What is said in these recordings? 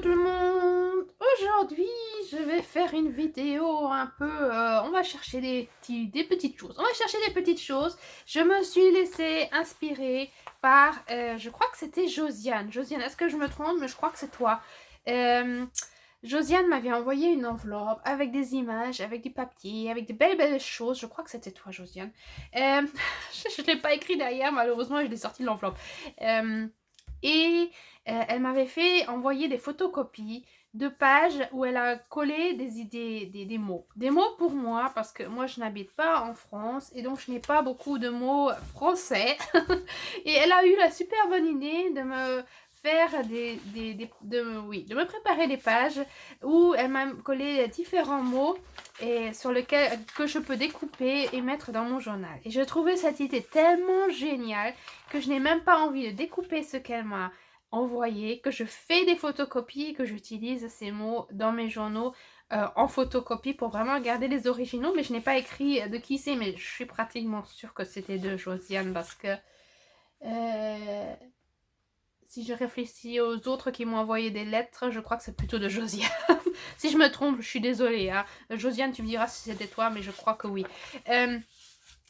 Coucou tout le monde! Aujourd'hui, je vais faire une vidéo un peu... on va chercher des petites choses. On va chercher des petites choses. Je me suis laissée inspirer par... je crois que c'était Josiane. Josiane, est-ce que je me trompe? Mais je crois que c'est toi. Josiane m'avait envoyé une enveloppe avec des images, avec du papier, avec de belles choses. Je crois que c'était toi, Josiane. Je ne l'ai pas écrit derrière, malheureusement, je l'ai sorti de l'enveloppe. Elle m'avait fait envoyer des photocopies de pages où elle a collé des idées, des mots. Des mots pour moi, parce que moi, je n'habite pas en France et donc je n'ai pas beaucoup de mots français. Et elle a eu la super bonne idée de me faire de me préparer des pages où elle m'a collé différents mots et sur lesquels que je peux découper et mettre dans mon journal. Et je trouvais cette idée tellement géniale que je n'ai même pas envie de découper ce qu'elle m'a envoyé, que je fais des photocopies et que j'utilise ces mots dans mes journaux en photocopie pour vraiment garder les originaux. Mais je n'ai pas écrit de qui c'est, mais je suis pratiquement sûre que c'était de Josiane parce que si je réfléchis aux autres qui m'ont envoyé des lettres, je crois que c'est plutôt de Josiane. Si je me trompe, je suis désolée. Hein. Josiane, tu me diras si c'était toi, mais je crois que oui.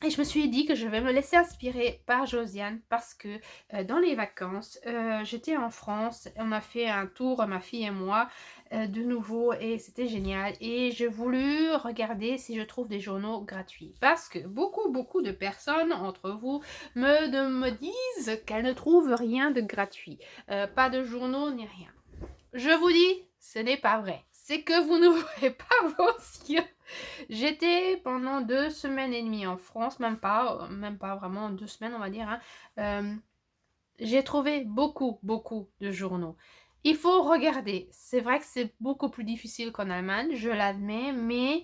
Et je me suis dit que je vais me laisser inspirer par Josiane parce que dans les vacances, j'étais en France, on a fait un tour, ma fille et moi, de nouveau et c'était génial. Et j'ai voulu regarder si je trouve des journaux gratuits parce que beaucoup de personnes entre vous me disent qu'elles ne trouvent rien de gratuit. Pas de journaux ni rien. Je vous dis, ce n'est pas vrai. C'est que vous n'ouvrez pas vos yeux. J'étais pendant 2 semaines et demie en France, même pas vraiment 2 semaines on va dire. Hein. J'ai trouvé beaucoup de journaux. Il faut regarder. C'est vrai que c'est beaucoup plus difficile qu'en Allemagne, je l'admets, mais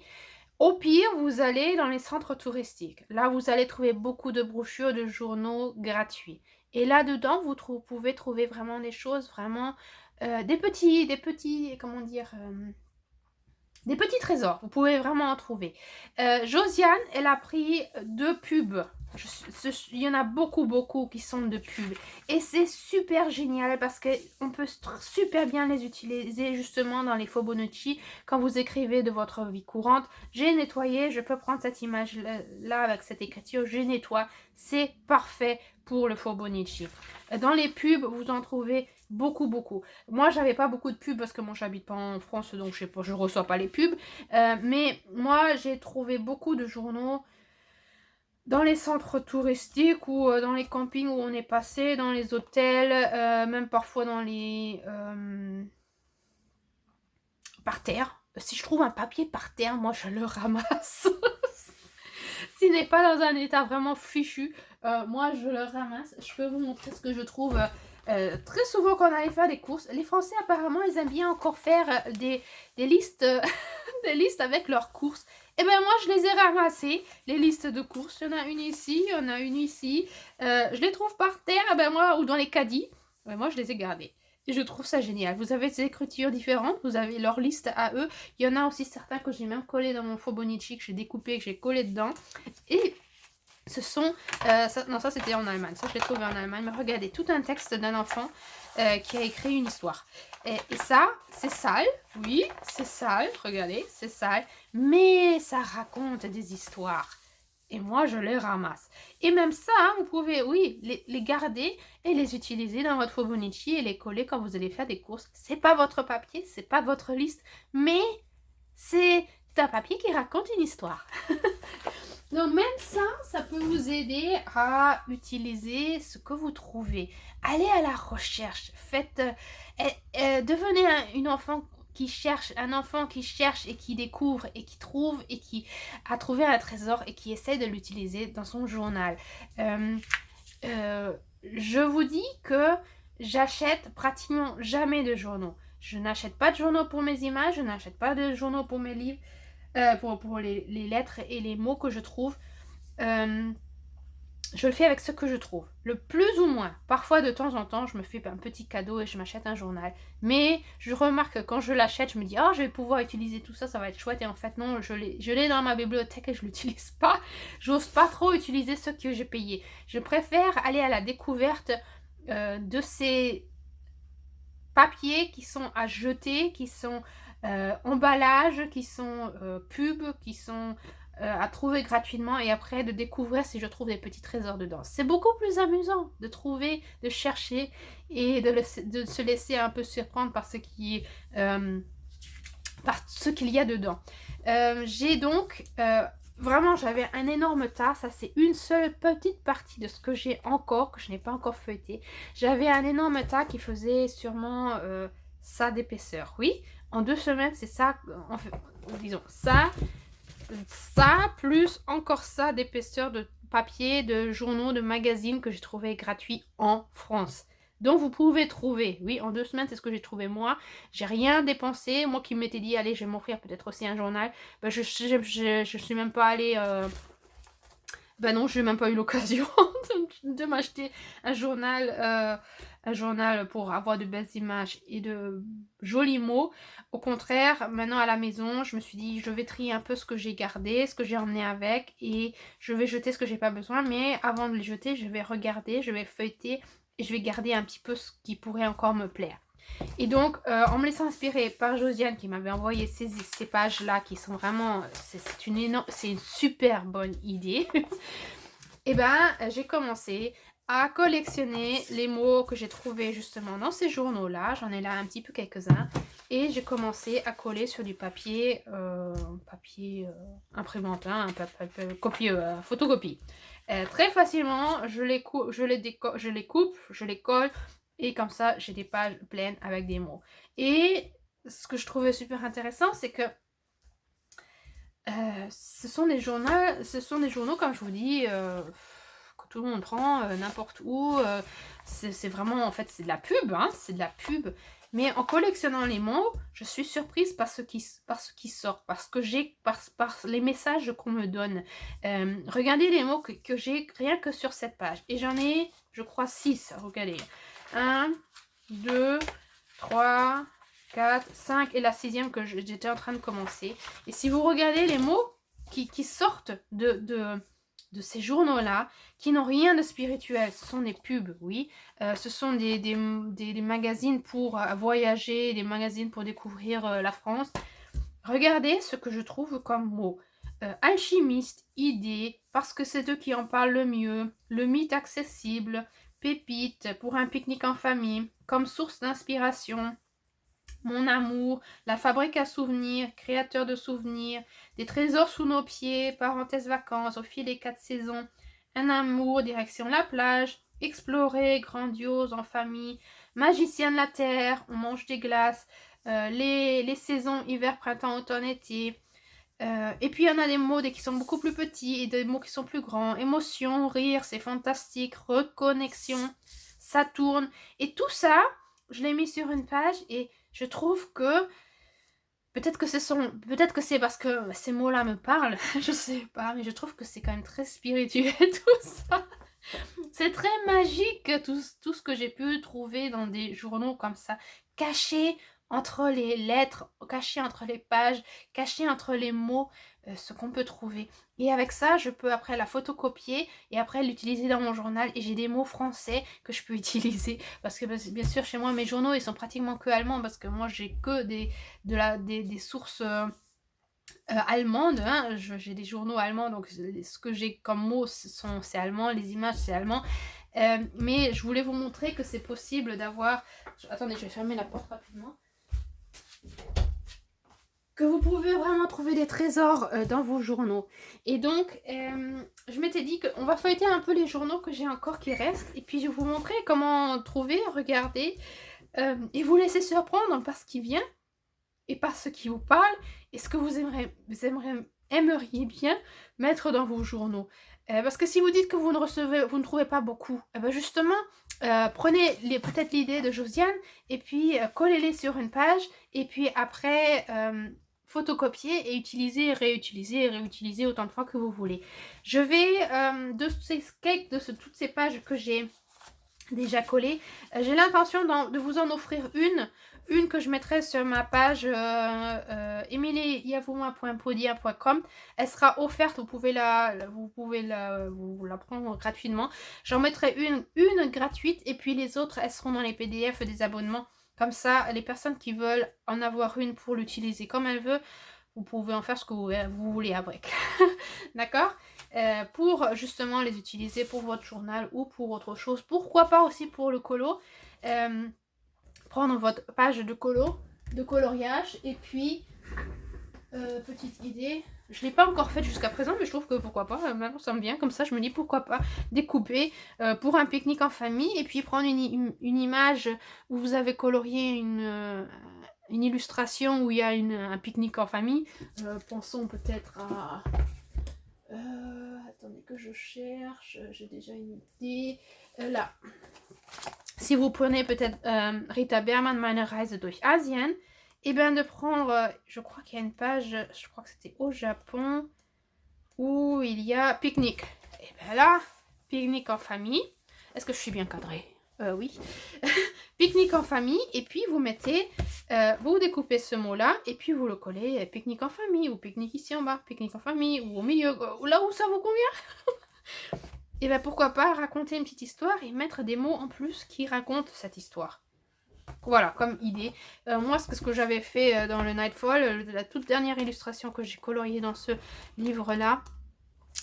au pire, vous allez dans les centres touristiques. Là, vous allez trouver beaucoup de brochures de journaux gratuits. Et là-dedans, vous pouvez trouver vraiment des choses, vraiment des petits, comment dire, des petits trésors, vous pouvez vraiment en trouver. Josiane, elle a pris 2 pubs. Il y en a beaucoup qui sont de pubs. Et c'est super génial parce qu'on peut super bien les utiliser justement dans les Fibonacci quand vous écrivez de votre vie courante. J'ai nettoyé, je peux prendre cette image là avec cette écriture, je nettoie. C'est parfait pour le Fibonacci. Dans les pubs, vous en trouvez beaucoup. Moi, j'avais pas beaucoup de pubs parce que moi, j'habite pas en France, donc je sais pas, je reçois pas les pubs. Mais moi, j'ai trouvé beaucoup de journaux dans les centres touristiques ou dans les campings où on est passé, dans les hôtels, même parfois dans les... par terre. Si je trouve un papier par terre, moi, je le ramasse. S'il n'est pas dans un état vraiment fichu, moi, je le ramasse. Je peux vous montrer ce que je trouve... très souvent quand on allait faire des courses, les Français apparemment ils aiment bien encore faire des listes, des listes avec leurs courses. Et bien moi je les ai ramassées, les listes de courses. Il y en a une ici, il y en a une ici. Je les trouve par terre, et ben moi, ou dans les caddies. Moi je les ai gardées. Et je trouve ça génial. Vous avez des écritures différentes, vous avez leur liste à eux. Il y en a aussi certains que j'ai même collé dans mon Fibonacci, que j'ai découpé, que j'ai collé dedans. Et ce sont... ça c'était en Allemagne. Ça je l'ai trouvé en Allemagne. Mais regardez, tout un texte d'un enfant qui a écrit une histoire. Et ça, c'est sale. Oui, c'est sale. Regardez, c'est sale. Mais ça raconte des histoires. Et moi, je les ramasse. Et même ça, hein, vous pouvez, oui, les garder et les utiliser dans votre Fibonacci et les coller quand vous allez faire des courses. C'est pas votre papier, c'est pas votre liste. Mais c'est un papier qui raconte une histoire. Donc même ça peut vous aider à utiliser ce que vous trouvez. Allez à la recherche, faites, devenez un enfant qui cherche et qui découvre et qui trouve et qui a trouvé un trésor et qui essaie de l'utiliser dans son journal. Je vous dis que j'achète pratiquement jamais de journaux. Je n'achète pas de journaux pour mes images, je n'achète pas de journaux pour mes livres. Pour les lettres et les mots que je trouve. Je le fais avec ce que je trouve. Le plus ou moins. Parfois, de temps en temps, je me fais un petit cadeau et je m'achète un journal. Mais je remarque que quand je l'achète, je me dis « Oh, je vais pouvoir utiliser tout ça, ça va être chouette. » Et en fait, non, je l'ai dans ma bibliothèque et je ne l'utilise pas. J'ose pas trop utiliser ce que j'ai payé. Je préfère aller à la découverte de ces papiers qui sont à jeter, qui sont emballages, qui sont pubs, qui sont à trouver gratuitement et après de découvrir si je trouve des petits trésors dedans. C'est beaucoup plus amusant de trouver, de chercher et de se laisser un peu surprendre par ce qui est par ce qu'il y a dedans. J'ai donc vraiment, j'avais un énorme tas. Ça, c'est une seule petite partie de ce que j'ai encore, que je n'ai pas encore feuilleté. J'avais un énorme tas qui faisait sûrement ça d'épaisseur. Oui, en 2 semaines, c'est ça, disons, ça, plus encore ça d'épaisseur de papier, de journaux, de magazines que j'ai trouvé gratuits en France. Donc vous pouvez trouver, oui, en 2 semaines, c'est ce que j'ai trouvé moi. J'ai rien dépensé. Moi qui m'étais dit, allez, je vais m'offrir peut-être aussi un journal. Ben, je suis même pas allée... Ben non, je n'ai même pas eu l'occasion de m'acheter un journal pour avoir de belles images et de jolis mots. Au contraire, maintenant à la maison, je me suis dit, je vais trier un peu ce que j'ai gardé, ce que j'ai emmené avec et je vais jeter ce que j'ai pas besoin. Mais avant de les jeter, je vais regarder, je vais feuilleter et je vais garder un petit peu ce qui pourrait encore me plaire. Et donc, en me laissant inspirer par Josiane qui m'avait envoyé ces pages-là qui sont vraiment... C'est une super bonne idée. Et ben, j'ai commencé à collectionner les mots que j'ai trouvés justement dans ces journaux-là. J'en ai là un petit peu quelques-uns. Et j'ai commencé à coller sur du papier, imprimante, hein, photocopie. Très facilement, je les coupe, je les colle. Et comme ça, j'ai des pages pleines avec des mots. Et ce que je trouvais super intéressant, c'est que ce sont des journaux, comme je vous dis, que tout le monde prend n'importe où. C'est vraiment, en fait, c'est de la pub, hein, c'est de la pub. Mais en collectionnant les mots, je suis surprise par ce qui sort, par les messages qu'on me donne. Regardez les mots que j'ai rien que sur cette page. Et j'en ai, je crois, 6. Regardez. 1, 2, 3, 4, 5 et la 6e que j'étais en train de commencer. Et si vous regardez les mots qui sortent de ces journaux-là, qui n'ont rien de spirituel, ce sont des pubs, oui. Ce sont des magazines pour voyager, des magazines pour découvrir la France. Regardez ce que je trouve comme mots. Alchimiste, idée, parce que c'est eux qui en parlent le mieux, le mythe accessible, pépite, pour un pique-nique en famille, comme source d'inspiration, mon amour, la fabrique à souvenirs, créateur de souvenirs, des trésors sous nos pieds, parenthèse vacances, au fil des 4 saisons, un amour, direction la plage, explorer, grandiose, en famille, magicien de la terre, on mange des glaces, les saisons hiver, printemps, automne, été. Et puis il y en a des mots qui sont beaucoup plus petits et des mots qui sont plus grands. Émotion, rire, c'est fantastique, reconnexion, ça tourne. Et tout ça, je l'ai mis sur une page et je trouve que peut-être que c'est parce que ces mots-là me parlent, je sais pas, mais je trouve que c'est quand même très spirituel tout ça. C'est très magique tout ce que j'ai pu trouver dans des journaux comme ça, cachés entre les lettres, cachés entre les pages, cachés entre les mots, ce qu'on peut trouver. Et avec ça, je peux après la photocopier et après l'utiliser dans mon journal. Et j'ai des mots français que je peux utiliser. Parce que bien sûr, chez moi, mes journaux, ils sont pratiquement que allemands. Parce que moi, j'ai que des sources... allemande, hein. J'ai des journaux allemands, donc ce que j'ai comme mots c'est allemand, les images c'est allemand, mais je voulais vous montrer que c'est possible d'avoir, attendez, je vais fermer la porte rapidement, que vous pouvez vraiment trouver des trésors dans vos journaux. Et donc je m'étais dit qu'on va feuilleter un peu les journaux que j'ai encore qui restent, et puis je vais vous montrer comment trouver, regarder, et vous laisser surprendre par ce qui vient et par ce qui vous parle et ce que vous aimeriez bien mettre dans vos journaux. Parce que si vous dites que vous ne trouvez pas beaucoup, ben justement, prenez peut-être l'idée de Josiane et puis collez-les sur une page et puis après photocopier et utiliser, réutiliser autant de fois que vous voulez. Je vais, toutes ces pages que j'ai déjà collées, j'ai l'intention de vous en offrir une que je mettrai sur ma page emilieyavouma.podia.com. Elle sera offerte, vous pouvez la prendre gratuitement. J'en mettrai une gratuite et puis les autres, elles seront dans les PDF des abonnements Comme ça, les personnes qui veulent en avoir une pour l'utiliser comme elles veulent, vous pouvez en faire ce que vous voulez avec. D'accord? Pour justement les utiliser pour votre journal ou pour autre chose. Pourquoi pas aussi pour le colo. Prendre votre page de coloriage et puis petite idée, je ne l'ai pas encore faite jusqu'à présent, mais je trouve que pourquoi pas, maintenant ça me vient comme ça, je me dis pourquoi pas découper pour un pique-nique en famille et puis prendre une image où vous avez colorié une illustration où il y a un pique-nique en famille. Pensons peut-être à... attendez que je cherche, j'ai déjà une idée. Là, si vous prenez peut-être Rita Berman, Meine Reise durch Asien, et bien de prendre, je crois qu'il y a une page, je crois que c'était au Japon, où il y a pique-nique. Et bien là, pique-nique en famille. Est-ce que je suis bien cadrée? Oui. Pique-nique en famille, et puis vous mettez, vous découpez ce mot-là, et puis vous le collez, pique-nique en famille, ou pique-nique ici en bas, pique-nique en famille, ou au milieu, là où ça vous convient. Et bien pourquoi pas raconter une petite histoire et mettre des mots en plus qui racontent cette histoire. Voilà, comme idée. Moi, ce que j'avais fait dans le Nightfall, la toute dernière illustration que j'ai coloriée dans ce livre-là,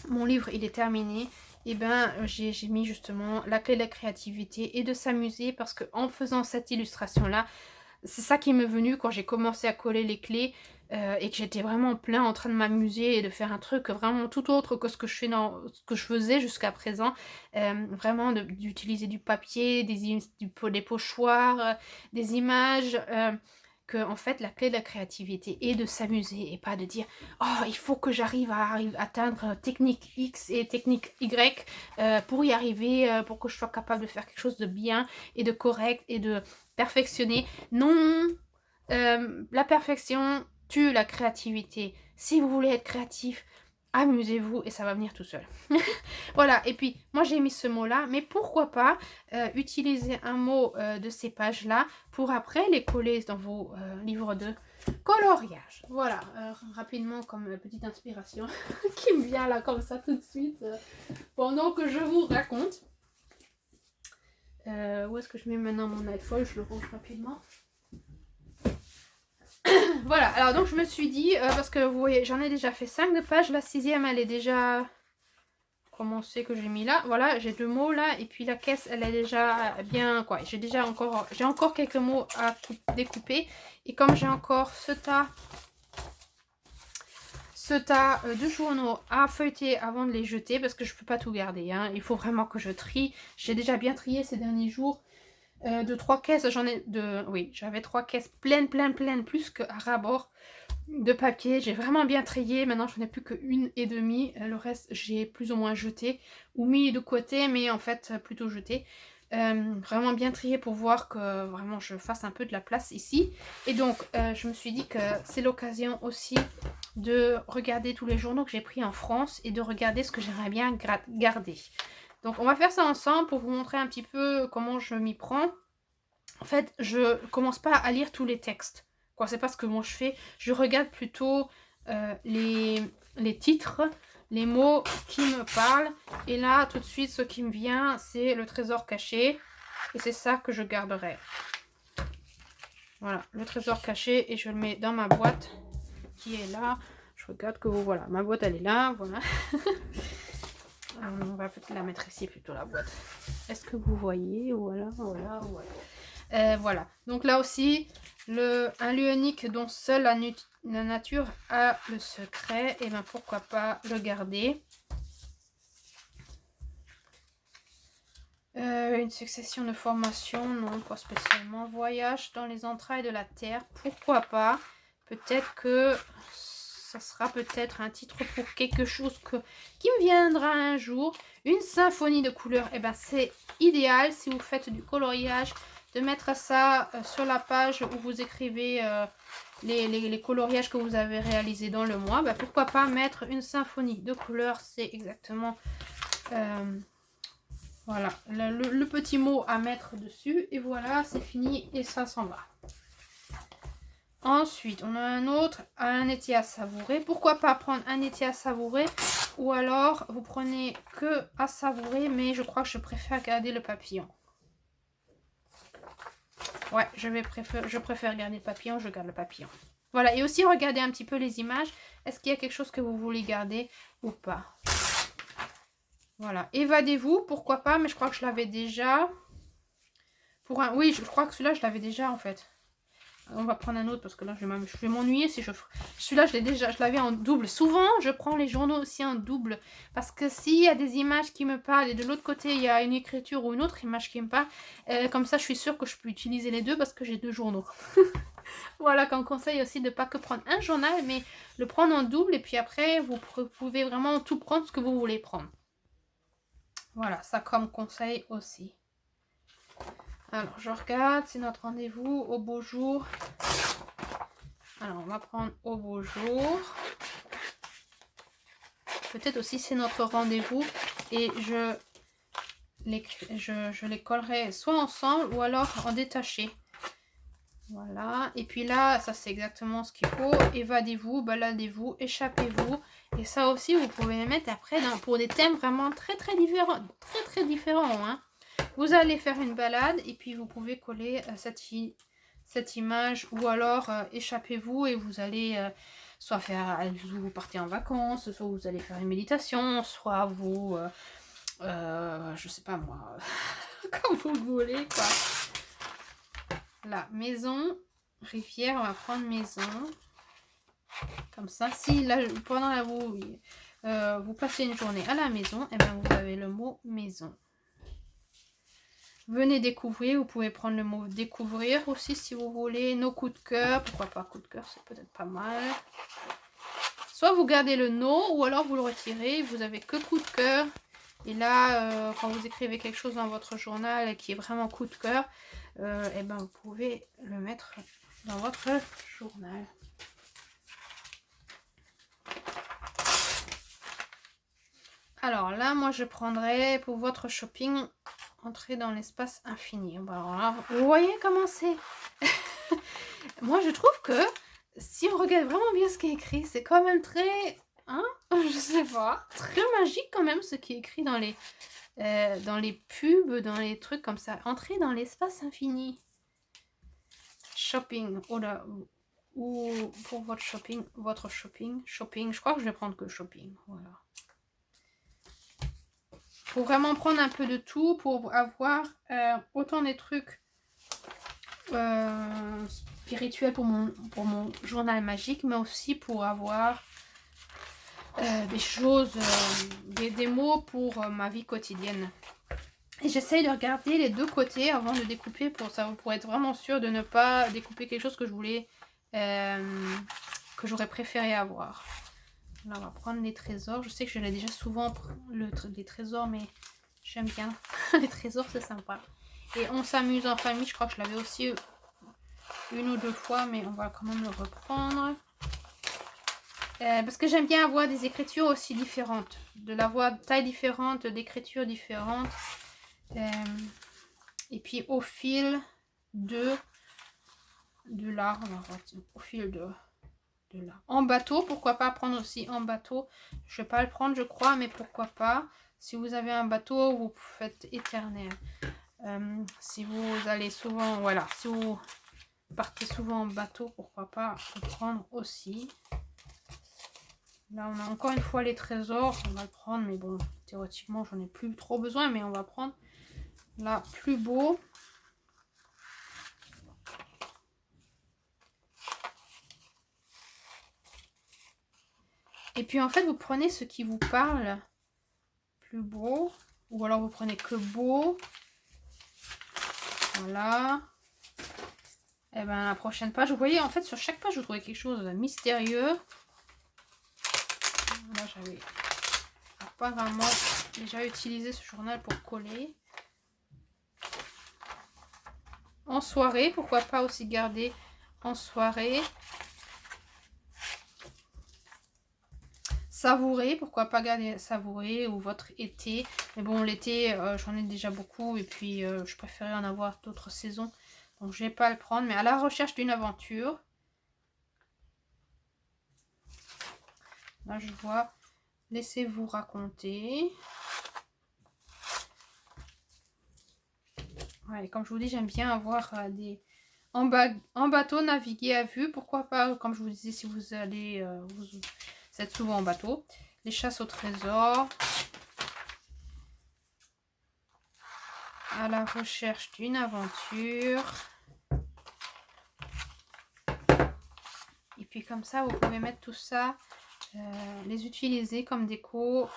mon livre, il est terminé. Et ben, j'ai mis justement la clé de la créativité et de s'amuser parce que en faisant cette illustration-là, c'est ça qui m'est venu quand j'ai commencé à coller les clés et que j'étais vraiment plein en train de m'amuser et de faire un truc vraiment tout autre que ce que je faisais jusqu'à présent. Vraiment d'utiliser du papier, des pochoirs, des images. Que en fait la clé de la créativité est de s'amuser et pas de dire oh il faut que j'arrive à atteindre technique X et technique Y pour y arriver, pour que je sois capable de faire quelque chose de bien et de correct et de perfectionner. Non, la perfection tue la créativité. Si vous voulez être créatif, amusez-vous et ça va venir tout seul. Voilà, et puis moi j'ai mis ce mot-là, mais pourquoi pas utiliser un mot de ces pages-là pour après les coller dans vos livres de coloriage. Voilà, rapidement comme petite inspiration qui me vient là comme ça tout de suite pendant que je vous raconte. Où est-ce que je mets maintenant mon Nightfall? Je le range rapidement. Voilà, alors donc je me suis dit, parce que vous voyez, j'en ai déjà fait 5 de pages, la 6e elle est déjà... Comment c'est que j'ai mis là? Voilà, j'ai 2 mots là, et puis la caisse elle est déjà bien... quoi. J'ai encore quelques mots à découper, et comme j'ai encore ce tas de journaux à feuilleter avant de les jeter, parce que je peux pas tout garder, hein. Il faut vraiment que je trie. J'ai déjà bien trié ces derniers jours. De 3 caisses, j'avais 3 caisses pleines, plus qu'à ras-bord de papier. J'ai vraiment bien trié. Maintenant, j'en ai plus que 1,5. Le reste, j'ai plus ou moins jeté ou mis de côté, mais en fait, plutôt jeté. Vraiment bien trié pour voir que vraiment je fasse un peu de la place ici. Et donc, je me suis dit que c'est l'occasion aussi de regarder tous les journaux que j'ai pris en France et de regarder ce que j'aimerais bien garder. Donc on va faire ça ensemble pour vous montrer un petit peu comment je m'y prends. En fait, je commence pas à lire tous les textes. Quoi, c'est pas ce que moi je fais. Je regarde plutôt les titres, les mots qui me parlent. Et là, tout de suite, ce qui me vient, c'est le trésor caché. Et c'est ça que je garderai. Voilà, le trésor caché. Et je le mets dans ma boîte qui est là. Je regarde que vous... Voilà, ma boîte, elle est là. Voilà. On va peut-être la mettre ici plutôt, la boîte. Est-ce que vous voyez? Voilà. Voilà. Donc là aussi, un lieu unique dont seule la nature a le secret. Et bien pourquoi pas le garder. Une succession de formations, non, pas spécialement. Voyage dans les entrailles de la terre, pourquoi pas. Peut-être que... ça sera peut-être un titre pour quelque chose qui me viendra un jour. Une symphonie de couleurs. Et ben c'est idéal si vous faites du coloriage de mettre ça sur la page où vous écrivez les coloriages que vous avez réalisés dans le mois. Ben, pourquoi pas mettre une symphonie de couleurs. C'est exactement voilà le petit mot à mettre dessus. Et voilà, c'est fini et ça s'en va. Ensuite, on a un autre, un été à savourer. Pourquoi pas prendre un été à savourer? Ou alors, vous prenez que à savourer, mais je crois que je préfère garder le papillon. Ouais, je préfère garder le papillon, je garde le papillon. Voilà, et aussi regardez un petit peu les images. Est-ce qu'il y a quelque chose que vous voulez garder ou pas? Voilà, évadez-vous, pourquoi pas, mais je crois que je l'avais déjà. Oui, je crois que celui-là, je l'avais déjà en fait. On va prendre un autre parce que là, je vais m'ennuyer si je... Celui-là, je l'avais en double. Souvent, je prends les journaux aussi en double. Parce que s'il y a des images qui me parlent et de l'autre côté, il y a une écriture ou une autre image qui me parle, comme ça, je suis sûre que je peux utiliser les deux parce que j'ai deux journaux. Voilà, comme conseil aussi de ne pas que prendre un journal, mais le prendre en double. Et puis après, vous pouvez vraiment tout prendre ce que vous voulez prendre. Voilà, ça comme conseil aussi. Alors, je regarde, c'est notre rendez-vous au beau jour. Alors, on va prendre au beau jour. Peut-être aussi c'est notre rendez-vous et je les collerai soit ensemble ou alors en détaché. Voilà. Et puis là, ça c'est exactement ce qu'il faut. Évadez-vous, baladez-vous, échappez-vous. Et ça aussi, vous pouvez les mettre après pour des thèmes vraiment très différents. Très différents. Hein. Vous allez faire une balade et puis vous pouvez coller cette image ou alors échappez-vous et vous allez soit vous partez en vacances, soit vous allez faire une méditation, soit vous je sais pas moi comme vous voulez quoi. Là, maison, rivière, on va prendre maison comme ça. Si là pendant la vous passez une journée à la maison, et bien vous avez le mot maison. Venez découvrir, vous pouvez prendre le mot découvrir aussi si vous voulez. Nos coups de cœur, pourquoi pas coup de cœur, c'est peut-être pas mal. Soit vous gardez le no ou alors vous le retirez, vous avez que coup de cœur. Et là, quand vous écrivez quelque chose dans votre journal qui est vraiment coup de cœur, et ben vous pouvez le mettre dans votre journal. Alors là, moi je prendrais pour votre shopping, entrer dans l'espace infini. Alors là, vous voyez comment c'est. Moi je trouve que si on regarde vraiment bien ce qui est écrit, c'est quand même très, hein, je sais pas, très magique quand même ce qui est écrit dans les pubs, dans les trucs comme ça. Entrer dans l'espace infini. Shopping, oh là, ou pour votre shopping, shopping, je crois que je vais prendre que shopping, voilà. Pour vraiment prendre un peu de tout, pour avoir autant des trucs spirituels pour mon journal magique, mais aussi pour avoir des choses, des mots pour ma vie quotidienne. Et j'essaye de regarder les deux côtés avant de découper pour être vraiment sûre de ne pas découper quelque chose que je voulais, que j'aurais préféré avoir. Là, on va prendre les trésors. Je sais que je l'ai déjà souvent les trésors, mais j'aime bien. Les trésors, c'est sympa. Et on s'amuse en famille. Je crois que je l'avais aussi une ou deux fois, mais on va quand même le reprendre. Parce que j'aime bien avoir des écritures aussi différentes. De la voix, taille différente, d'écriture différente. Et puis au fil de là, on va voir, au fil de là. En bateau, pourquoi pas prendre aussi en bateau. Je vais pas le prendre, je crois, mais pourquoi pas. Si vous avez un bateau, vous faites éternel. Si vous allez souvent, voilà, si vous partez souvent en bateau, pourquoi pas le prendre aussi. Là, on a encore une fois les trésors, on va le prendre, mais bon, théoriquement, j'en ai plus trop besoin, mais on va prendre là, plus beau. Et puis en fait, vous prenez ce qui vous parle, plus beau, ou alors vous prenez que beau. Voilà. Et ben la prochaine page, vous voyez, en fait, sur chaque page, vous trouvez quelque chose de mystérieux. Là, j'avais pas vraiment déjà utilisé ce journal pour coller. En soirée, pourquoi pas aussi garder en soirée. Savourer, pourquoi pas garder savourer ou votre été. Mais bon, l'été, j'en ai déjà beaucoup et puis je préférais en avoir d'autres saisons. Donc je vais pas le prendre, mais à la recherche d'une aventure. Là, je vois, laissez-vous raconter. Ouais, comme je vous dis, j'aime bien avoir des En bateau, naviguer à vue. Pourquoi pas, comme je vous disais, si vous allez... vous êtes souvent en bateau. Les chasses au trésor. À la recherche d'une aventure. Et puis comme ça, vous pouvez mettre tout ça, les utiliser comme déco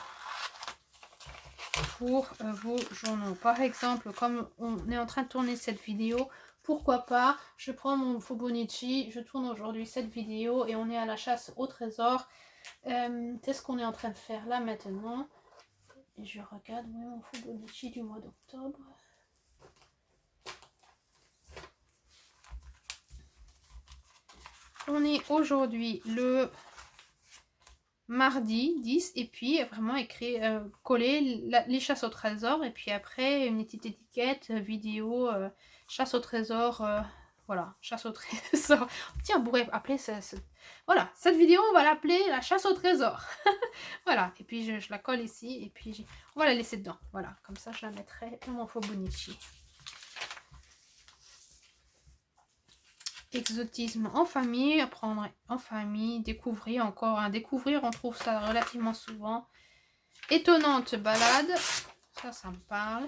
pour vos journaux. Par exemple, comme on est en train de tourner cette vidéo, pourquoi pas, je prends mon Fibonacci, je tourne aujourd'hui cette vidéo et on est à la chasse au trésor. C'est ce qu'on est en train de faire là maintenant. Et je regarde mon Fibonacci du mois d'octobre. On est aujourd'hui le mardi 10 et puis vraiment écrit, coller les chasses au trésor et puis après une petite étiquette vidéo chasse au trésor, voilà, chasse au trésor. Tiens, on pourrait appeler ça, voilà, cette vidéo on va l'appeler la chasse au trésor. Voilà, et puis je la colle ici et puis on va la laisser dedans, voilà, comme ça je la mettrai dans mon Fibonacci. Exotisme en famille, apprendre en famille, découvrir encore, hein, découvrir, on trouve ça relativement souvent. Étonnante balade, ça me parle.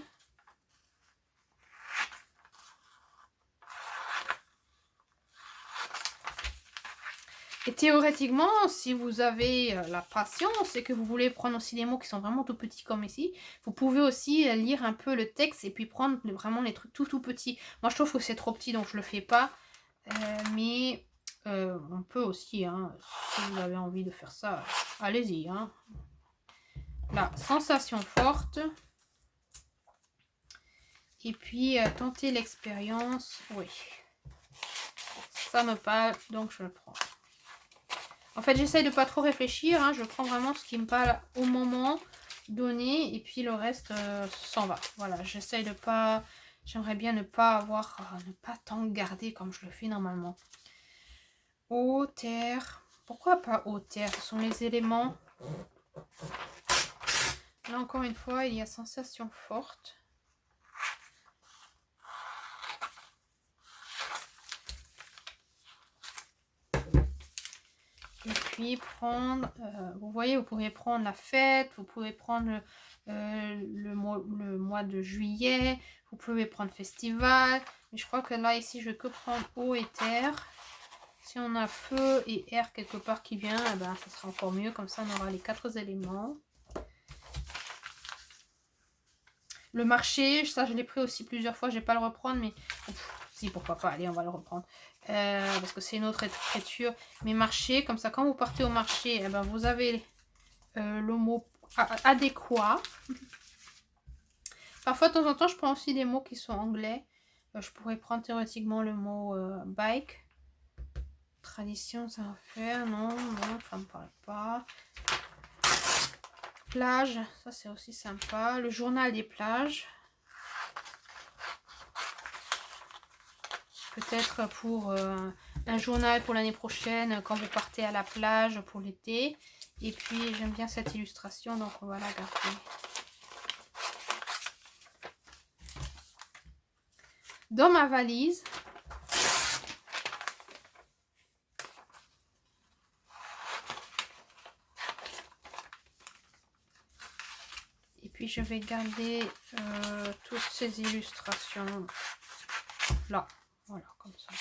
Et théoriquement, si vous avez la patience et que vous voulez prendre aussi des mots qui sont vraiment tout petits comme ici, vous pouvez aussi lire un peu le texte et puis prendre vraiment les trucs tout petits. Moi je trouve que c'est trop petit donc je le fais pas. Mais on peut aussi, hein, si vous avez envie de faire ça, allez-y. Hein. La sensation forte. Et puis tenter l'expérience. Oui. Ça me parle, donc je le prends. En fait, j'essaye de pas trop réfléchir. Hein, je prends vraiment ce qui me parle au moment donné. Et puis le reste s'en va. Voilà, j'essaye de pas... J'aimerais bien ne pas avoir... ne pas tant garder comme je le fais normalement. Eau, terre. Pourquoi pas eau, terre? Ce sont les éléments. Là, encore une fois, il y a sensation forte. Et puis prendre, vous voyez, vous pouvez prendre la fête, vous pouvez prendre le mois de juillet, vous pouvez prendre festival. Mais je crois que là, ici, je vais que prendre eau et terre. Si on a feu et air quelque part qui vient, eh ben, ça sera encore mieux. Comme ça, on aura les 4 éléments. Le marché, ça, je l'ai pris aussi plusieurs fois. Je ne vais pas le reprendre, mais si, pourquoi pas. Allez, on va le reprendre. Parce que c'est une autre écriture. Mais marché, comme ça, quand vous partez au marché, eh ben, vous avez le mot adéquat. Parfois, de temps en temps, je prends aussi des mots qui sont anglais. Je pourrais prendre théoriquement le mot bike. Tradition, ça va faire. Non, ça ne me parle pas. Plage, ça c'est aussi sympa. Le journal des plages. Peut-être pour un journal pour l'année prochaine, quand vous partez à la plage pour l'été. Et puis, j'aime bien cette illustration, donc on va la garder. Dans ma valise, et puis je vais garder toutes ces illustrations là, voilà, comme ça.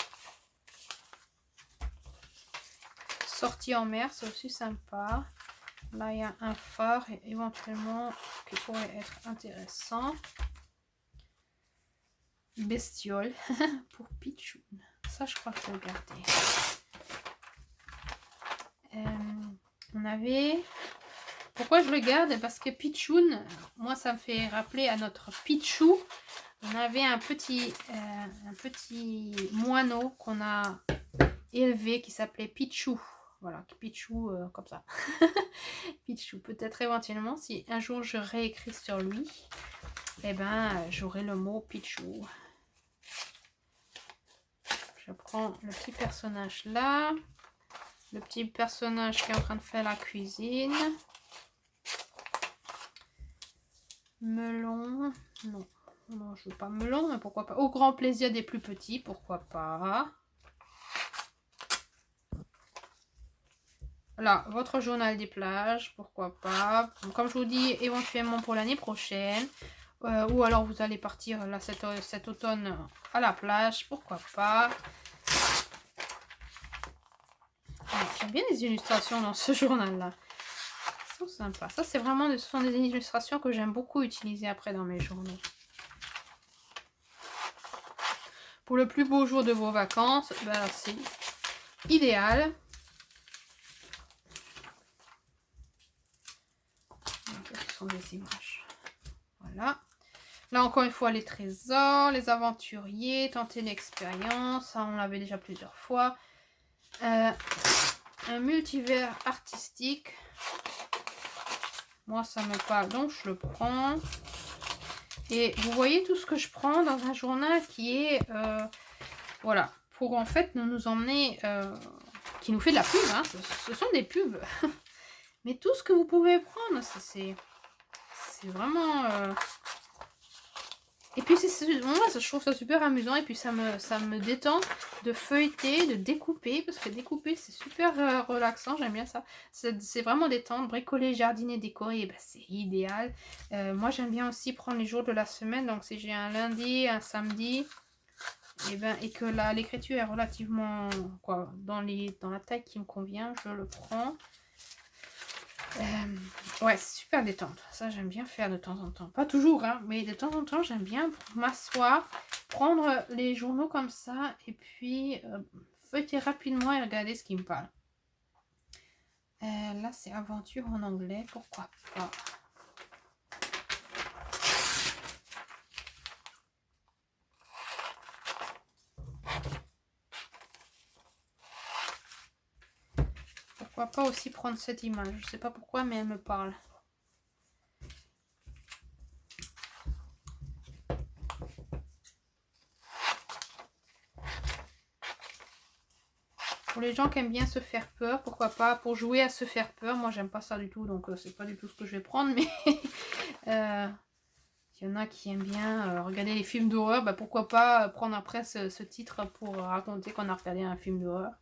Sortie en mer, c'est aussi sympa. Là, il y a un phare et éventuellement qui pourrait être intéressant. Bestiole pour Pichoun. Ça, je crois que je vais le garder. On avait... Pourquoi je le garde? Parce que Pichoun, moi, ça me fait rappeler à notre Pichou. On avait un petit moineau qu'on a élevé qui s'appelait Pichou. Voilà, Pichou comme ça. Pichou, peut-être éventuellement, si un jour je réécris sur lui, eh ben, j'aurai le mot Pichou. Je prends le petit personnage là. Le petit personnage qui est en train de faire la cuisine. Melon, non. Non, je veux pas melon, mais pourquoi pas. Au grand plaisir des plus petits, pourquoi pas. Là, votre journal des plages, pourquoi pas. Comme je vous dis, éventuellement pour l'année prochaine. Ou alors vous allez partir là cet automne à la plage, pourquoi pas. J'aime bien les illustrations dans ce journal-là. Ils sont sympas. Ça, c'est vraiment, ce sont des illustrations que j'aime beaucoup utiliser après dans mes journaux. Pour le plus beau jour de vos vacances, ben, c'est idéal. Ce sont des images. Voilà. Là, encore une fois, les trésors, les aventuriers, tenter l'expérience. Ça, on l'avait déjà plusieurs fois. Un multivers artistique. Moi, ça me parle, donc je le prends. Et vous voyez tout ce que je prends dans un journal qui est... voilà. Pour en fait nous emmener... qui nous fait de la pub. Hein, ce sont des pubs. Mais tout ce que vous pouvez prendre, c'est vraiment... Et puis, moi, je trouve ça super amusant. Et puis, ça me détend de feuilleter, de découper. Parce que découper, c'est super relaxant. J'aime bien ça. C'est vraiment détendre. Bricoler, jardiner, décorer, ben, c'est idéal. Moi, j'aime bien aussi prendre les jours de la semaine. Donc, si j'ai un lundi, un samedi, et que l'écriture est relativement dans la taille qui me convient, je le prends. Ouais, c'est super détente. Ça, j'aime bien faire de temps en temps. Pas toujours, hein, mais de temps en temps, j'aime bien m'asseoir, prendre les journaux comme ça et puis feuilleter rapidement et regarder ce qui me parle. Là, c'est aventure en anglais. Pourquoi pas? Pourquoi pas aussi prendre cette image? Je sais pas pourquoi, mais elle me parle. Pour les gens qui aiment bien se faire peur, pourquoi pas, pour jouer à se faire peur. Moi, j'aime pas ça du tout, donc c'est pas du tout ce que je vais prendre, mais il y en a qui aiment bien regarder les films d'horreur, bah, pourquoi pas prendre après ce titre pour raconter qu'on a regardé un film d'horreur.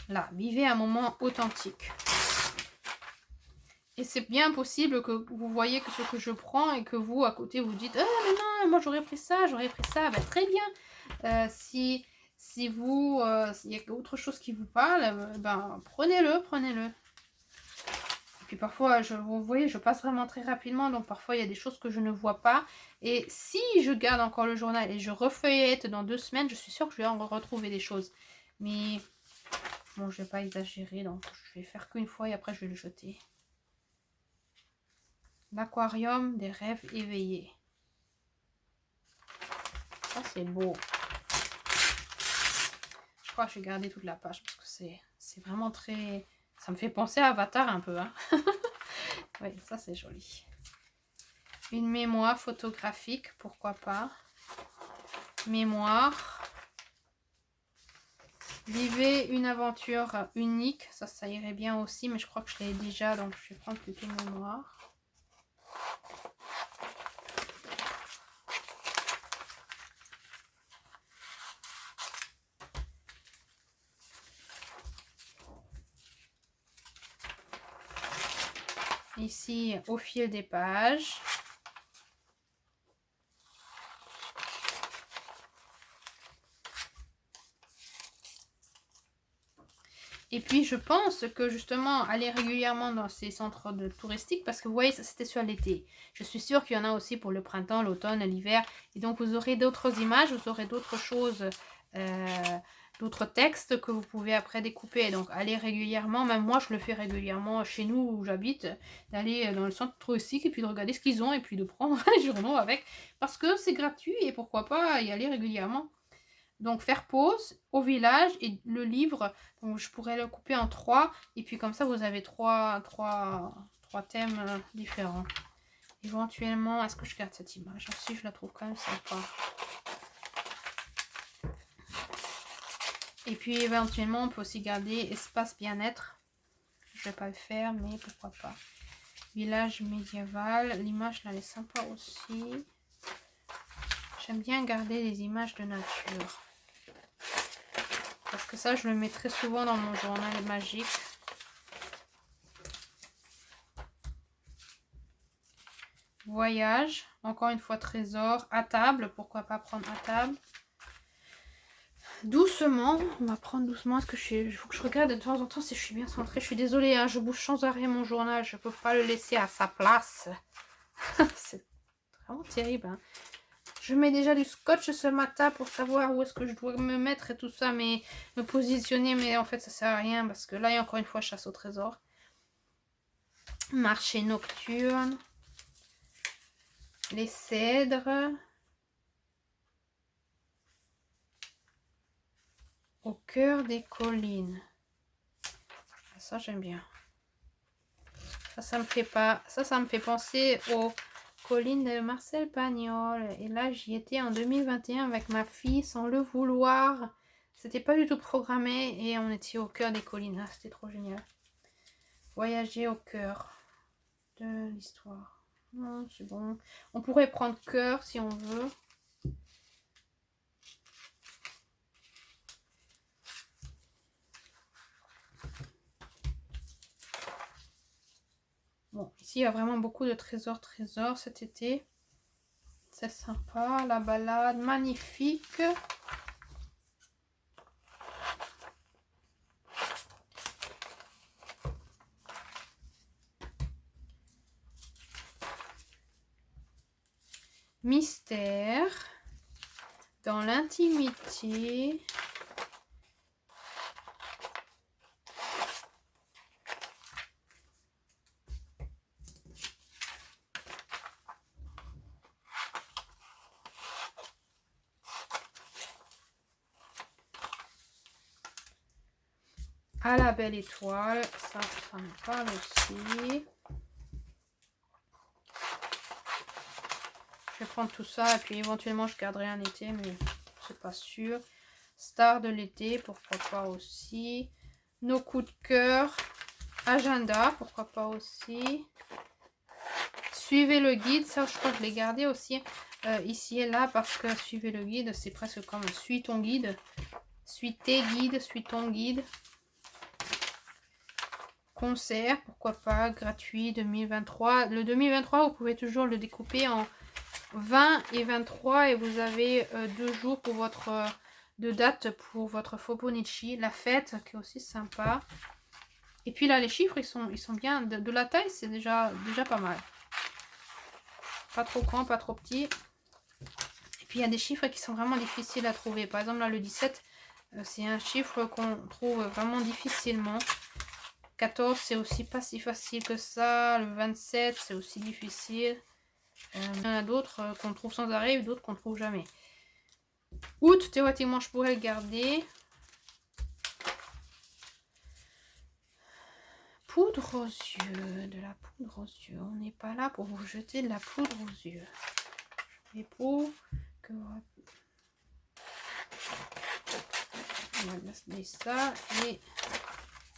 Là, vivez un moment authentique. Et c'est bien possible que vous voyez que ce que je prends et que vous, à côté, vous dites « Ah, mais non, moi j'aurais pris ça, j'aurais pris ça. » Ben, très bien. Si vous, il y a autre chose qui vous parle, ben, prenez-le, prenez-le. Et puis parfois, vous voyez, je passe vraiment très rapidement, donc parfois il y a des choses que je ne vois pas. Et si je garde encore le journal et je refeuillette dans 2 semaines, je suis sûre que je vais en retrouver des choses. Mais bon, je vais pas exagérer, donc je vais faire qu'une fois et après je vais le jeter. L'aquarium des rêves éveillés. Ça, c'est beau. Je crois que je vais garder toute la page parce que c'est vraiment très... Ça me fait penser à Avatar un peu. Hein. Oui, ça, c'est joli. Une mémoire photographique, pourquoi pas. Mémoire. Vivez une aventure unique. Ça irait bien aussi, mais je crois que je l'ai déjà, donc je vais prendre plutôt mémoire. Ici, au fil des pages. Et puis, je pense que justement, aller régulièrement dans ces centres touristiques, parce que vous voyez, ça c'était sur l'été. Je suis sûre qu'il y en a aussi pour le printemps, l'automne, l'hiver. Et donc, vous aurez d'autres images, vous aurez d'autres choses, d'autres textes que vous pouvez après découper. Donc, aller régulièrement, même moi, je le fais régulièrement chez nous où j'habite, d'aller dans le centre touristique et puis de regarder ce qu'ils ont et puis de prendre les journaux avec. Parce que c'est gratuit et pourquoi pas y aller régulièrement. Donc faire pause au village et le livre, donc je pourrais le couper en 3 et puis comme ça vous avez trois thèmes différents. Éventuellement, est-ce que je garde cette image? Si, je la trouve quand même sympa. Et puis éventuellement on peut aussi garder espace bien-être. Je vais pas le faire mais pourquoi pas. Village médiéval. L'image là elle est sympa aussi. J'aime bien garder les images de nature. Parce que ça, je le mets très souvent dans mon journal magique. Voyage. Encore une fois, trésor. À table. Pourquoi pas prendre à table. Doucement. On va prendre doucement. Est-ce que il faut que je regarde de temps en temps si je suis bien centrée. Je suis désolée, hein, je bouge sans arrêt mon journal. Je ne peux pas le laisser à sa place. C'est vraiment terrible, hein. Je mets déjà du scotch ce matin pour savoir où est-ce que je dois me mettre et tout ça, mais me positionner, mais en fait ça sert à rien parce que là, il y a encore une fois chasse au trésor. Marché nocturne. Les cèdres. Au cœur des collines. Ça, j'aime bien. Ça me fait pas... Ça me fait penser aux collines de Marcel Pagnol. Et là, j'y étais en 2021 avec ma fille sans le vouloir. C'était pas du tout programmé et on était au cœur des collines. Ah, c'était trop génial. Voyager au cœur de l'histoire. C'est bon. On pourrait prendre cœur si on veut. Bon, ici il y a vraiment beaucoup de trésors cet été. C'est sympa. La balade, magnifique. Mystère. Dans l'intimité. À la belle étoile, ça me parle aussi. Je vais prendre tout ça et puis éventuellement je garderai un été, mais c'est pas sûr. Star de l'été, pourquoi pas aussi. Nos coups de cœur. Agenda, pourquoi pas aussi. Suivez le guide, ça je crois que je l'ai gardé aussi ici et là parce que suivez le guide, c'est presque comme suis ton guide. Suis tes guides, suis ton guide. Concert, pourquoi pas, gratuit 2023. Le 2023, vous pouvez toujours le découper en 20 et 23 et vous avez 2 jours pour votre de date pour votre Fobonichi. La fête qui est aussi sympa. Et puis là, les chiffres, ils sont bien. De la taille, c'est déjà pas mal. Pas trop grand, pas trop petit. Et puis il y a des chiffres qui sont vraiment difficiles à trouver. Par exemple, là, le 17, c'est un chiffre qu'on trouve vraiment difficilement. 14, c'est aussi pas si facile que ça. Le 27, c'est aussi difficile. Il y en a d'autres qu'on trouve sans arrêt et d'autres qu'on trouve jamais. Août, théoriquement, je pourrais le garder. Poudre aux yeux. De la poudre aux yeux. On n'est pas là pour vous jeter de la poudre aux yeux. Et pour que... On va mettre ça et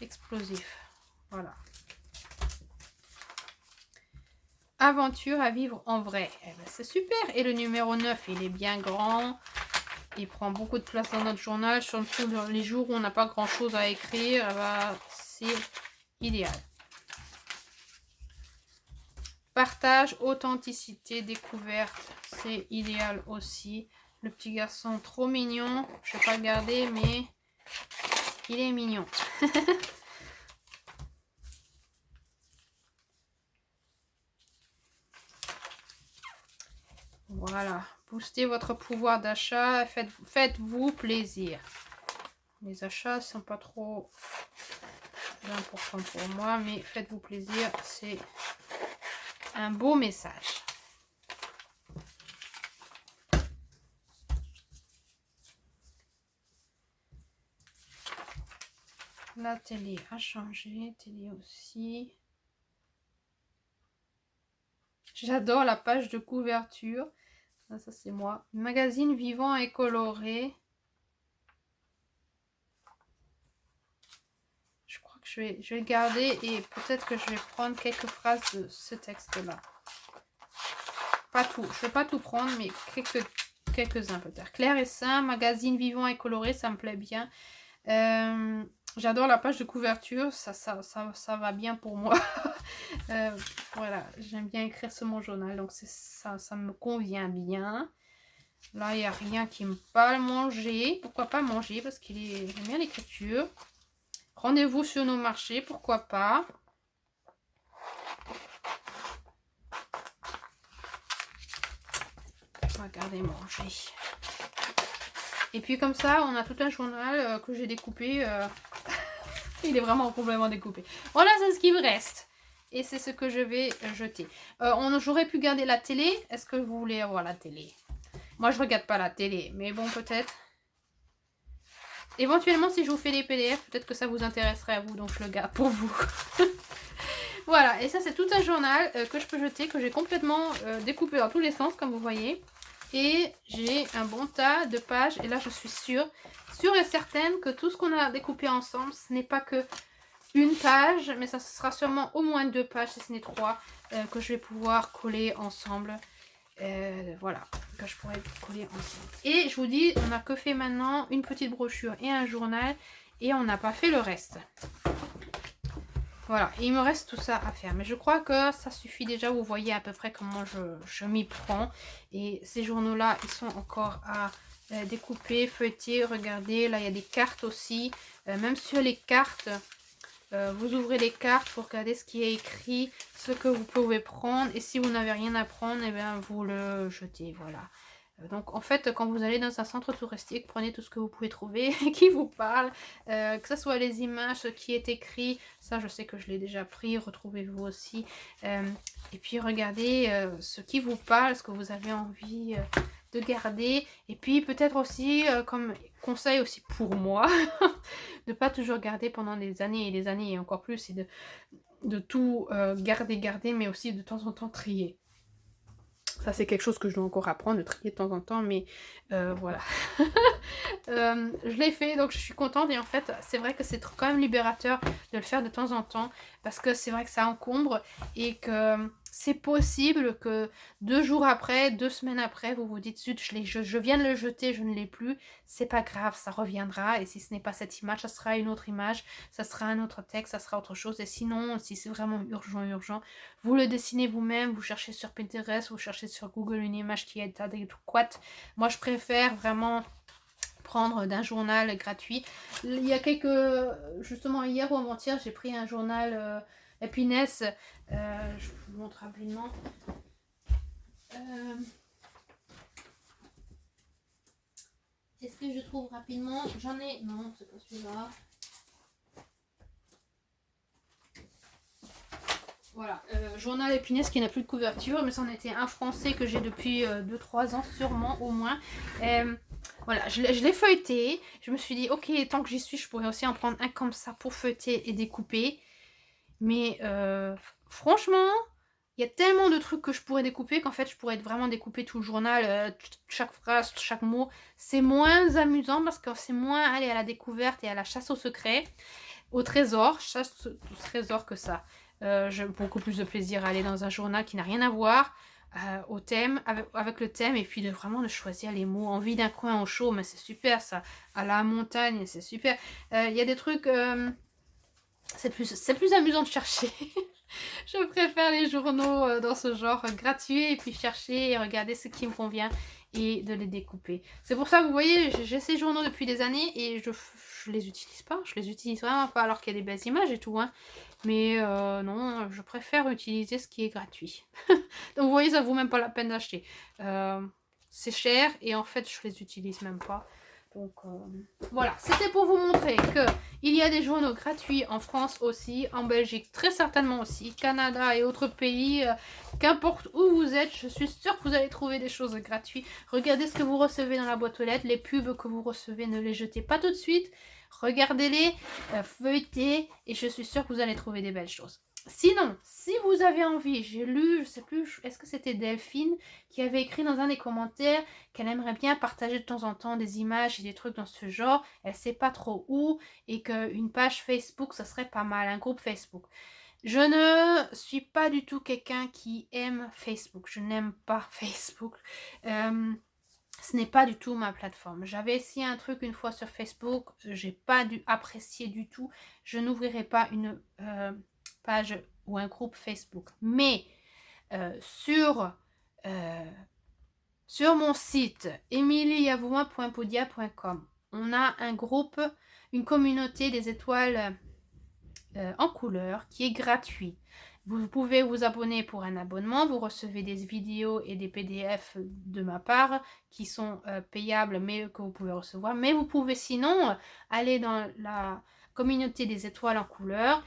explosif. Voilà. Aventure à vivre en vrai. Eh ben, c'est super. Et le numéro 9, il est bien grand. Il prend beaucoup de place dans notre journal. Surtout les jours où on n'a pas grand chose à écrire. Eh ben, c'est idéal. Partage, authenticité, découverte. C'est idéal aussi. Le petit garçon trop mignon. Je ne vais pas le garder, mais il est mignon. Voilà, boostez votre pouvoir d'achat, faites-vous plaisir. Les achats ne sont pas trop importants pour moi, mais faites-vous plaisir, c'est un beau message. La télé a changé, télé aussi. J'adore la page de couverture. Ça c'est moi. Magazine vivant et coloré. Je crois que je vais le garder et peut-être que je vais prendre quelques phrases de ce texte-là. Pas tout, je ne vais pas tout prendre, mais quelques-uns peut-être. Clair et sain, magazine vivant et coloré, ça me plaît bien. J'adore la page de couverture, ça va bien pour moi. Voilà, j'aime bien écrire sur mon journal, donc ça me convient bien. Là, il n'y a rien qui me parle. Manger, pourquoi pas manger, parce qu'il j'aime bien l'écriture. Rendez-vous sur nos marchés, pourquoi pas. Regardez, manger. Et puis comme ça, on a tout un journal que j'ai découpé. Il est vraiment complètement découpé. Voilà, c'est ce qui me reste. Et c'est ce que je vais jeter. J'aurais pu garder la télé. Est-ce que vous voulez avoir la télé? Moi, je regarde pas la télé. Mais bon, peut-être. Éventuellement, si je vous fais des PDF, peut-être que ça vous intéresserait à vous. Donc, je le garde pour vous. Voilà. Et ça, c'est tout un journal que je peux jeter. Que j'ai complètement découpé dans tous les sens, comme vous voyez. Et j'ai un bon tas de pages. Et là, je suis sûre et certaine que tout ce qu'on a découpé ensemble, ce n'est pas que une page, mais ça sera sûrement au moins 2 pages, si ce n'est 3, que je vais pouvoir coller ensemble. Voilà, que je pourrais coller ensemble. Et je vous dis, on n'a que fait maintenant une petite brochure et un journal, et on n'a pas fait le reste. Voilà, et il me reste tout ça à faire. Mais je crois que ça suffit déjà, vous voyez à peu près comment je m'y prends. Et ces journaux-là, ils sont encore à découper, feuilleter, regardez. Là, il y a des cartes aussi. Même sur les cartes, vous ouvrez les cartes pour regarder ce qui est écrit, ce que vous pouvez prendre. Et si vous n'avez rien à prendre, eh bien, vous le jetez, voilà. Donc en fait, quand vous allez dans un centre touristique, prenez tout ce que vous pouvez trouver qui vous parle, que ce soit les images, ce qui est écrit, ça je sais que je l'ai déjà pris, retrouvez-vous aussi. Et puis regardez ce qui vous parle, ce que vous avez envie de garder. Et puis peut-être aussi, comme conseil aussi pour moi, de pas toujours garder pendant des années et des années et encore plus, et de tout garder, mais aussi de temps en temps trier. Ça, c'est quelque chose que je dois encore apprendre, de trier de temps en temps, mais voilà. Je l'ai fait, donc je suis contente. Et en fait, c'est vrai que c'est quand même libérateur de le faire de temps en temps, parce que c'est vrai que ça encombre et que c'est possible que 2 jours après, 2 semaines après, vous vous dites, zut, je viens de le jeter, je ne l'ai plus. C'est pas grave, ça reviendra. Et si ce n'est pas cette image, ça sera une autre image, ça sera un autre texte, ça sera autre chose. Et sinon, si c'est vraiment urgent, vous le dessinez vous-même, vous cherchez sur Pinterest, vous cherchez sur Google une image qui est adéquate. Moi, je préfère vraiment prendre d'un journal gratuit. Il y a justement hier ou avant-hier, j'ai pris un journal Happiness. Je vous montre rapidement. Est-ce que je trouve rapidement? J'en ai... Non, c'est pas celui-là. Voilà, journal Happiness qui n'a plus de couverture, mais c'en était un français que j'ai depuis 2-3 ans sûrement au moins. Voilà, je l'ai feuilleté, je me suis dit ok, tant que j'y suis, je pourrais aussi en prendre un comme ça pour feuilleter et découper. Mais franchement, il y a tellement de trucs que je pourrais découper qu'en fait je pourrais vraiment découper tout le journal, chaque phrase, chaque mot. C'est moins amusant parce que c'est moins aller à la découverte et à la chasse au secret, au trésor, chasse au trésor que ça. J'ai beaucoup plus de plaisir à aller dans un journal qui n'a rien à voir au thème, avec le thème, et puis de choisir les mots. Envie d'un coin au chaud, mais c'est super ça. À la montagne, c'est super. Il y a des trucs, c'est plus amusant de chercher. Je préfère les journaux dans ce genre gratuit, et puis chercher et regarder ce qui me convient et de les découper. C'est pour ça que vous voyez, j'ai ces journaux depuis des années et je les utilise pas. Je les utilise vraiment pas, alors qu'il y a des belles images et tout, hein. Mais non, je préfère utiliser ce qui est gratuit. Donc vous voyez, ça vaut même pas la peine d'acheter. C'est cher et en fait, je les utilise même pas. Donc voilà, c'était pour vous montrer que il y a des journaux gratuits en France aussi, en Belgique très certainement aussi, Canada et autres pays, qu'importe où vous êtes, je suis sûre que vous allez trouver des choses gratuites. Regardez ce que vous recevez dans la boîte aux lettres, les pubs que vous recevez, ne les jetez pas tout de suite, regardez-les, feuilletez, et je suis sûre que vous allez trouver des belles choses. Sinon, si vous avez envie, j'ai lu, je sais plus, est-ce que c'était Delphine qui avait écrit dans un des commentaires qu'elle aimerait bien partager de temps en temps des images et des trucs dans ce genre. Elle sait pas trop où et qu'une page Facebook, ça serait pas mal, un groupe Facebook. Je ne suis pas du tout quelqu'un qui aime Facebook. Je n'aime pas Facebook. Ce n'est pas du tout ma plateforme. J'avais essayé un truc une fois sur Facebook. J'ai pas apprécié du tout. Je n'ouvrirai pas une page ou un groupe Facebook. Mais sur mon site emilieyavouma.podia.com, on a un groupe, une communauté des étoiles en couleur qui est gratuit. Vous pouvez vous abonner pour un abonnement, vous recevez des vidéos et des PDF de ma part qui sont payables mais que vous pouvez recevoir. Mais vous pouvez sinon aller dans la communauté des étoiles en couleur.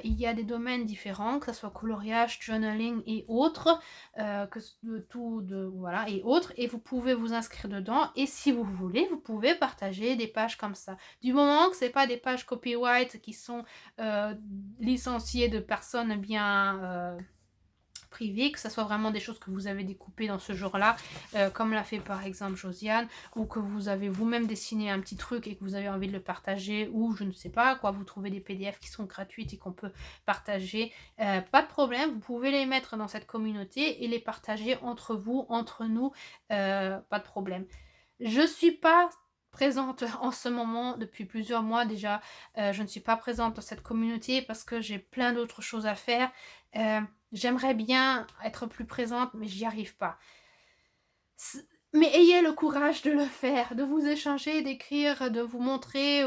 Il y a des domaines différents, que ce soit coloriage, journaling et autres, voilà, et autres, et vous pouvez vous inscrire dedans, et si vous voulez, vous pouvez partager des pages comme ça. Du moment que ce n'est pas des pages copyright qui sont licenciées de personnes bien privées, que ce soit vraiment des choses que vous avez découpées dans ce genre-là, comme l'a fait par exemple Josiane, ou que vous avez vous-même dessiné un petit truc et que vous avez envie de le partager, ou je ne sais pas quoi, vous trouvez des PDF qui sont gratuites et qu'on peut partager, pas de problème, vous pouvez les mettre dans cette communauté et les partager entre vous, entre nous, pas de problème. Je suis pas présente en ce moment depuis plusieurs mois déjà. Je ne suis pas présente dans cette communauté parce que j'ai plein d'autres choses à faire. J'aimerais bien être plus présente, mais j'y arrive pas. Mais ayez le courage de le faire, de vous échanger, d'écrire, de vous montrer.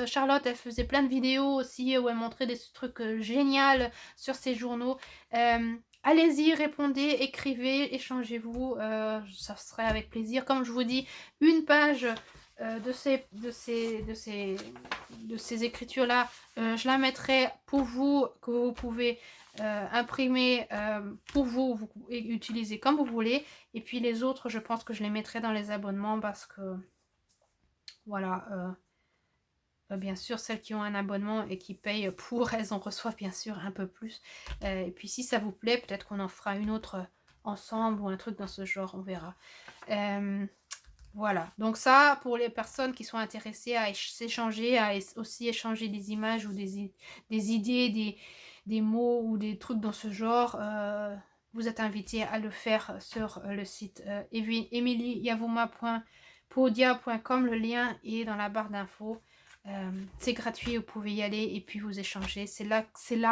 Charlotte, elle faisait plein de vidéos aussi où elle montrait des trucs géniaux sur ses journaux. Allez-y, répondez, écrivez, échangez-vous, ça serait avec plaisir. Comme je vous dis, une page de ces écritures-là, je la mettrai pour vous, que vous pouvez imprimer pour vous et utiliser comme vous voulez. Et puis les autres, je pense que je les mettrai dans les abonnements parce que, voilà, bien sûr, celles qui ont un abonnement et qui payent pour, elles en reçoivent bien sûr un peu plus. Et puis si ça vous plaît, peut-être qu'on en fera une autre ensemble ou un truc dans ce genre, on verra. Voilà, donc ça, pour les personnes qui sont intéressées à s'échanger, à aussi échanger des images ou des idées, des mots ou des trucs dans ce genre, vous êtes invités à le faire sur le site emilieyavouma.podia.com. Le lien est dans la barre d'infos. C'est gratuit, vous pouvez y aller et puis vous échanger. C'est là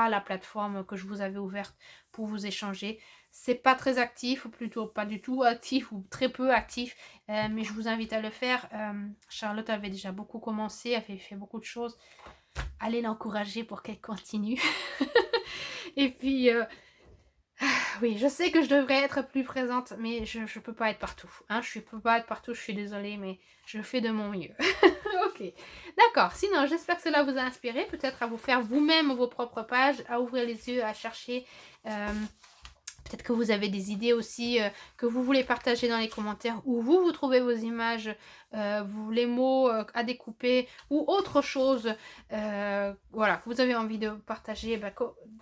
la plateforme que je vous avais ouverte pour vous échanger. C'est pas très actif, ou plutôt pas du tout actif ou très peu actif, mais je vous invite à le faire. Charlotte avait déjà beaucoup commencé, avait fait beaucoup de choses. Allez l'encourager pour qu'elle continue. Et puis, oui, je sais que je devrais être plus présente, mais je peux pas être partout. Hein, je peux pas être partout, je suis désolée, mais je fais de mon mieux. Ok, d'accord. Sinon, j'espère que cela vous a inspiré, peut-être à vous faire vous-même vos propres pages, à ouvrir les yeux, à chercher. Peut-être que vous avez des idées aussi que vous voulez partager dans les commentaires, où vous trouvez vos images, les mots à découper ou autre chose, voilà, que vous avez envie de partager,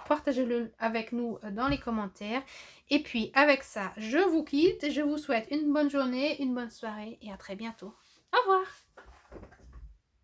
partagez-le avec nous dans les commentaires. Et puis avec ça, je vous quitte, je vous souhaite une bonne journée, une bonne soirée et à très bientôt. Au revoir!